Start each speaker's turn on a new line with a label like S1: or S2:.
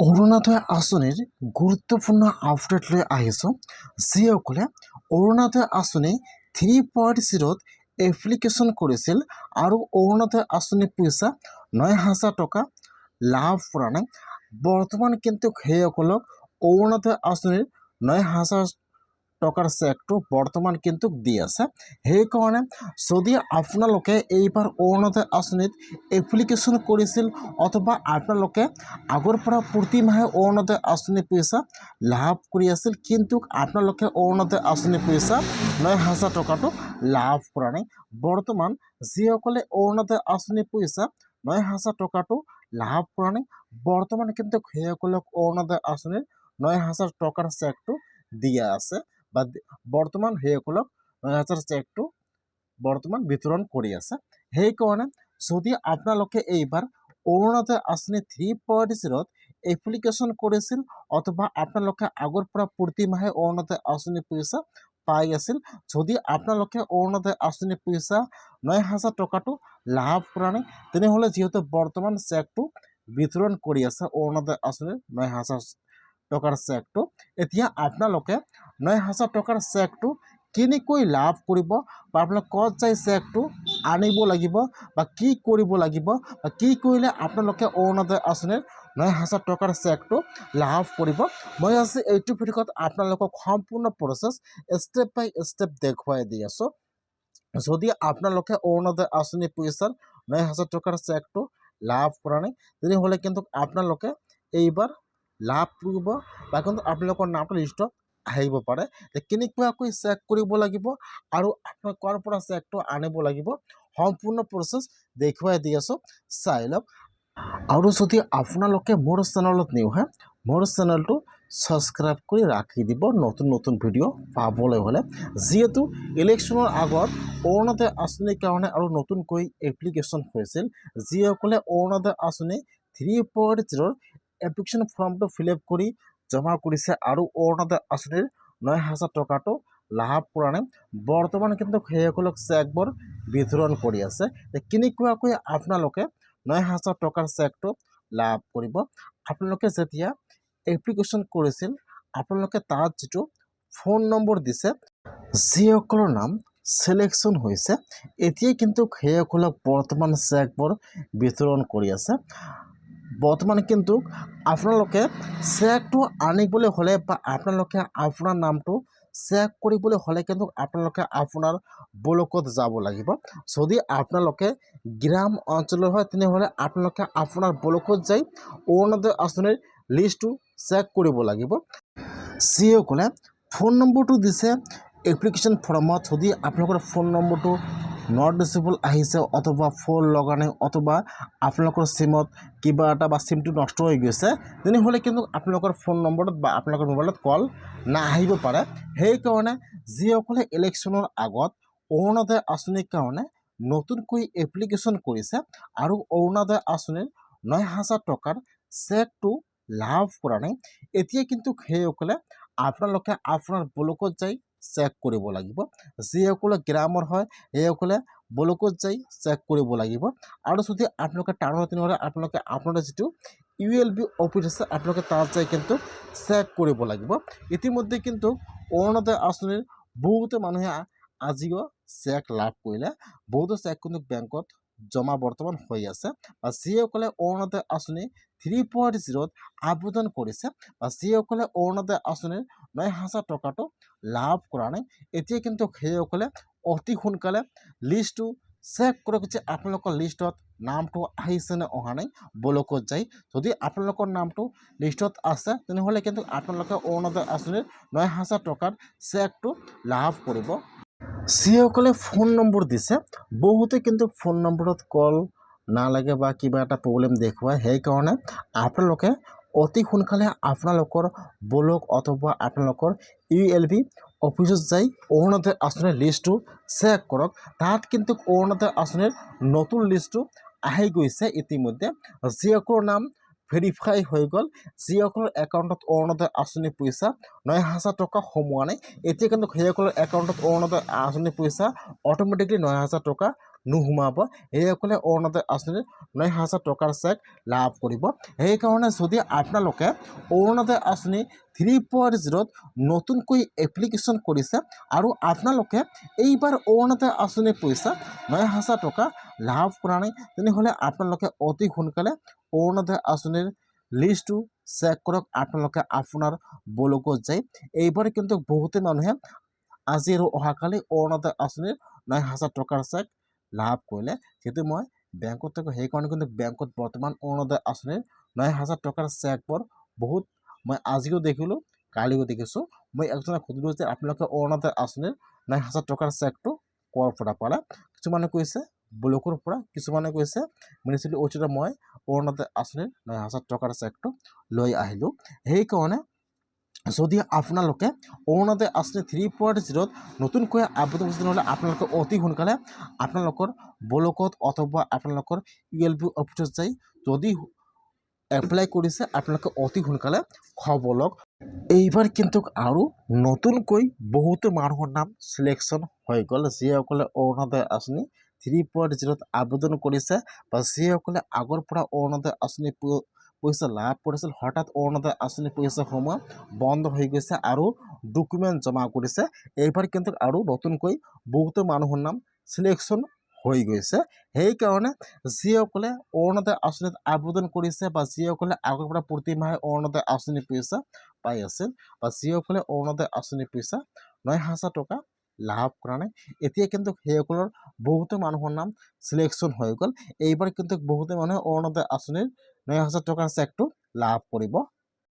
S1: অৰুণোদয় আঁচনিৰ গুৰুত্বপূৰ্ণ আপডেট লৈ আহিছোঁ। যিসকলে অৰুণোদয় আঁচনি 3.0ত এপ্লিকেশ্যন কৰিছিল আৰু অৰুণোদয় আঁচনি পইচা 9,000 টকা লাভ কৰা নাই, বৰ্তমান কিন্তু সেইসকলক অৰুণোদয় আঁচনিৰ 9,000 টকাৰ চেকটো বৰ্তমান কিন্তু দি আছে। সেইকাৰণে যদি আপোনালোকে এইবাৰ অৰুণোদয় আঁচনিত এপ্লিকেশ্যন কৰিছিল অথবা আপোনালোকে আগৰ পৰা প্ৰতি মাহে অৰুণোদয় আঁচনি পইচা লাভ কৰি আছিল, কিন্তু আপোনালোকে অৰুণোদয় আঁচনি পইচা 9,000 টকাটো লাভ কৰা নাই, বৰ্তমান যিসকলে অৰুণোদয় আঁচনি পইচা 9,000 টকাটো লাভ কৰা নাই, বৰ্তমান কিন্তু সেইসকলক অৰুণোদয় আঁচনিৰ 9,000 টকাৰ চেকটো দিয়া আছে বা বৰ্তমান সেইসকলক 9,000 চেকটো বৰ্তমান বিতৰণ কৰি আছে। সেইকাৰণে যদি আপোনালোকে এইবাৰ অৰুণোদয় আঁচনি 3.0ত এপ্লিকেশ্যন কৰিছিল অথবা আপোনালোকে আগৰ পৰা প্ৰতি মাহে অৰুণোদয় আঁচনি পইচা পাই আছিল, যদি আপোনালোকে অৰুণোদয় আঁচনি পইচা 9,000 টকাটো লাভ কৰা নাই, তেনেহ'লে যিহেতু বৰ্তমান চেকটো বিতৰণ কৰি আছে অৰুণোদয় আঁচনিৰ 9,000 টকাৰ চেকটো, এতিয়া আপোনালোকে 9,000 টকাৰ চেকটো কেনেকৈ লাভ কৰিব বা আপোনালোকে ক'ত যাই চেকটো আনিব লাগিব বা কি কৰিব লাগিব বা কি কৰিলে আপোনালোকে অৰুণোদয় আঁচনিৰ 9,000 টকাৰ চেকটো লাভ কৰিব, মই আজি এইটো ভিডিঅ'ত আপোনালোকক সম্পূৰ্ণ প্ৰচেছ ষ্টেপ বাই ষ্টেপ দেখুৱাই দি আছোঁ। যদি আপোনালোকে অৰুণোদয় আঁচনি পইচাৰ 9,000 টকাৰ চেকটো লাভ কৰা নাই, তেনেহ'লে কিন্তু আপোনালোকে এইবাৰ লাভ কৰিব বা কিন্তু আপোনালোকৰ নামটো লিষ্টত আহিব পাৰে। কেনেকুৱাকৈ চেক কৰিব লাগিব আৰু আপোনালোকে ক'ৰ পৰা চেকটো আনিব লাগিব সম্পূৰ্ণ প্ৰচেছ দেখুৱাই দি আছোঁ, চাই লওক। আৰু যদি আপোনালোকে মোৰ চেনেলত নিউ হয়, মোৰ চেনেলটো ছাবস্ক্ৰাইব কৰি ৰাখি দিব নতুন নতুন ভিডিঅ' পাবলৈ হ'লে। যিহেতু ইলেকশ্যনৰ আগত অৰুণোদয় আঁচনিৰ কাৰণে আৰু নতুনকৈ এপ্লিকেশ্যন হৈছিল, যিসকলে অৰুণোদয় আঁচনি 3.0ৰ এপ্লিকেশ্যন ফৰ্মটো ফিল আপ কৰি জমা কৰিছে আৰু অৰুণোদয় আঁচনিৰ 9,000 টকাটো লাভ কৰা নাই, বৰ্তমান কিন্তু সেইসকলক চেকবোৰ বিতৰণ কৰি আছে। কেনেকুৱাকৈ আপোনালোকে 9,000 টকাৰ চেকটো লাভ কৰিব, আপোনালোকে যেতিয়া এপ্লিকেশ্যন কৰিছিল আপোনালোকে তাত যিটো ফোন নম্বৰ দিছে, যিসকলৰ নাম চিলেকশ্যন হৈছে, এতিয়াই কিন্তু সেইসকলক বৰ্তমান চেকবোৰ বিতৰণ কৰি আছে। বৰ্তমান কিন্তু আপোনালোকে চেকটো আনিবলৈ হ'লে বা আপোনালোকে আপোনাৰ নামটো চেক কৰিবলৈ হ'লে কিন্তু আপোনালোকে আপোনাৰ ব্লকত যাব লাগিব। যদি আপোনালোকে গ্ৰাম অঞ্চলৰ হয়, তেনেহ'লে আপোনালোকে আপোনাৰ ব্লকত যাই অৰুণোদয় আঁচনিৰ লিষ্টটো চেক কৰিব লাগিব। যিসকলে ফোন নম্বৰটো দিছে এপ্লিকেশ্যন ফৰ্মত, যদি আপোনালোকৰ ফোন নম্বৰটো নট ৰিচেবল আহিছে অথবা ফোন লগা নাই অথবা আপোনালোকৰ চিমত কিবা এটা বা চিমটো নষ্ট হৈ গৈছে, তেনেহ'লে কিন্তু আপোনালোকৰ ফোন নম্বৰত বা আপোনালোকৰ মোবাইলত কল নাহিব পাৰে। সেইকাৰণে যিসকলে ইলেকশ্যনৰ আগত অৰুণোদয় আঁচনিৰ কাৰণে নতুনকৈ এপ্লিকেশ্যন কৰিছে আৰু অৰুণোদয় আঁচনিৰ 9,000 টকাৰ চেকটো লাভ কৰা নাই, এতিয়া কিন্তু সেইসকলে আপোনালোকে আপোনাৰ ব্লকত যাই চেক কৰিব লাগিব। যিসকলে গ্ৰামৰ হয় সেইসকলে ব্লকত যাই চেক কৰিব লাগিব। আৰু যদি আপোনালোকে টাউনৰ তেনেহ'লে আপোনালোকে আপোনাৰ যিটো ULB অফিচ আছে আপোনালোকে তাত যাই কিন্তু চেক কৰিব লাগিব। ইতিমধ্যে কিন্তু অৰুণোদয় আঁচনিৰ বহুতো মানুহে আজিও চেক লাভ কৰিলে, বহুতো চেক কিন্তু বেংকত জমা বৰ্তমান হৈ আছে, বা যিসকলে অৰুণোদয় আঁচনি 3.0ত আবেদন কৰিছে বা যিসকলে অৰুণোদয় আঁচনিৰ 9,000 টকাটো লাভ কৰা নাই, এতিয়া কিন্তু সেইসকলে অতি সোনকালে লিষ্টটো চেক কৰক যে আপোনালোকৰ লিষ্টত নামটো আহিছে নে অহা নাই ব্লকত যাই। যদি আপোনালোকৰ নামটো লিষ্টত আছে তেনেহ'লে কিন্তু আপোনালোকে অৰুণোদয় আঁচনিৰ 9,000 টকাৰ চেকটো লাভ কৰিব। যিসকলে ফোন নম্বৰ দিছে, বহুতে কিন্তু ফোন নম্বৰত কল নালাগে বা কিবা এটা প্ৰব্লেম দেখুৱায়, সেইকাৰণে আপোনালোকে অতি সোনকালে আপোনালোকৰ ব্লক অথবা আপোনালোকৰ ULB অফিচত যাই অৰুণোদয় আঁচনিৰ লিষ্টটো চেক কৰক। তাত কিন্তু অৰুণোদয় আঁচনিৰ নতুন লিষ্টটো আহি গৈছে ইতিমধ্যে। যিসকলৰ নাম ভেৰিফাই হৈ গ'ল, যিসকলৰ একাউণ্টত অৰুণোদয় আঁচনি পইচা 9,000 টকা সোমোৱা নাই, এতিয়া কিন্তু সেইসকলৰ একাউণ্টত অৰুণোদয় আঁচনি পইচা অট'মেটিকলি 9,000 টকা নোসোমাব সেইসকলে অৰুণোদয় আঁচনিৰ 9,000 টকাৰ চেক লাভ কৰিব। সেইকাৰণে যদি আপোনালোকে অৰুণোদয় আঁচনি 3.0ত নতুনকৈ এপ্লিকেশ্যন কৰিছে আৰু আপোনালোকে এইবাৰ অৰুণোদয় আঁচনিৰ পইচা 9,000 টকা লাভ কৰা নাই, তেনেহ'লে আপোনালোকে অতি সোনকালে অৰুণোদয় আঁচনিৰ লিষ্টটো চেক কৰক। আপোনালোকে আপোনাৰ ব্লকত যায়। এইবাৰ কিন্তু বহুতে মানুহে আজি আৰু অহাকালি অৰুণোদয় আঁচনিৰ 9,000 টকাৰ চেক লাভ কৰিলে। যিহেতু মই বেংকত থাকোঁ, সেইকাৰণে কিন্তু বেংকত বৰ্তমান অৰুণোদয় আঁচনিৰ 9,000 টকাৰ চেকবোৰ বহুত মই আজিও দেখিলোঁ, কালিও দেখিছোঁ। মই একজনক সুধিলোঁ যে আপোনালোকে অৰুণোদয় আঁচনিৰ 9,000 টকাৰ চেকটো ক'ৰ পৰা পালে? কিছুমানে কৈছে ব্লকৰ পৰা, কিছুমানে কৈছে মিউনিচিপালিটি অফিচৰ মই অৰুণোদয় আঁচনিৰ 9,000 টকাৰ চেকটো লৈ আহিলোঁ। সেইকাৰণে যদি আপোনালোকে অৰুণোদয় আঁচনি 3.0ত নতুনকৈ আবেদন কৰিছে, তেনেহ'লে আপোনালোকে অতি সোনকালে আপোনালোকৰ ব্লকত অথবা আপোনালোকৰ ULB অফিচত যাই যদি এপ্লাই কৰিছে আপোনালোকে অতি সোনকালে খবৰ লওক। এইবাৰ কিন্তু আৰু নতুনকৈ বহুতো মানুহৰ নাম চিলেকশ্যন হৈ গ'ল, যিসকলে অৰুণোদয় আঁচনি 3.0ত আবেদন কৰিছে বা যিসকলে আগৰ পৰা অৰুণোদয় আঁচনি পইচা লাভ কৰিছিল, হঠাৎ অৰুণোদয় আঁচনি পইচাসমূহ বন্ধ হৈ গৈছে আৰু ডকুমেণ্ট জমা কৰিছে। এইবাৰ কিন্তু আৰু নতুনকৈ বহুতো মানুহৰ নাম চিলেকশ্যন হৈ গৈছে। সেইকাৰণে যিসকলে অৰুণোদয় আঁচনিত আবেদন কৰিছে বা যিসকলে আগৰ পৰা প্ৰতি মাহে অৰুণোদয় আঁচনি পইচা পাই আছিল বা যিসকলে অৰুণোদয় আঁচনি পইচা 9,000 টকা লাভ কৰা নাই, এতিয়া কিন্তু সেইসকলৰ বহুতো মানুহৰ নাম চিলেকশ্যন হৈ গ'ল। এইবাৰ কিন্তু বহুতো মানুহে অৰুণোদয় আঁচনিৰ 9,000 টকাৰ চেকটো লাভ কৰিব।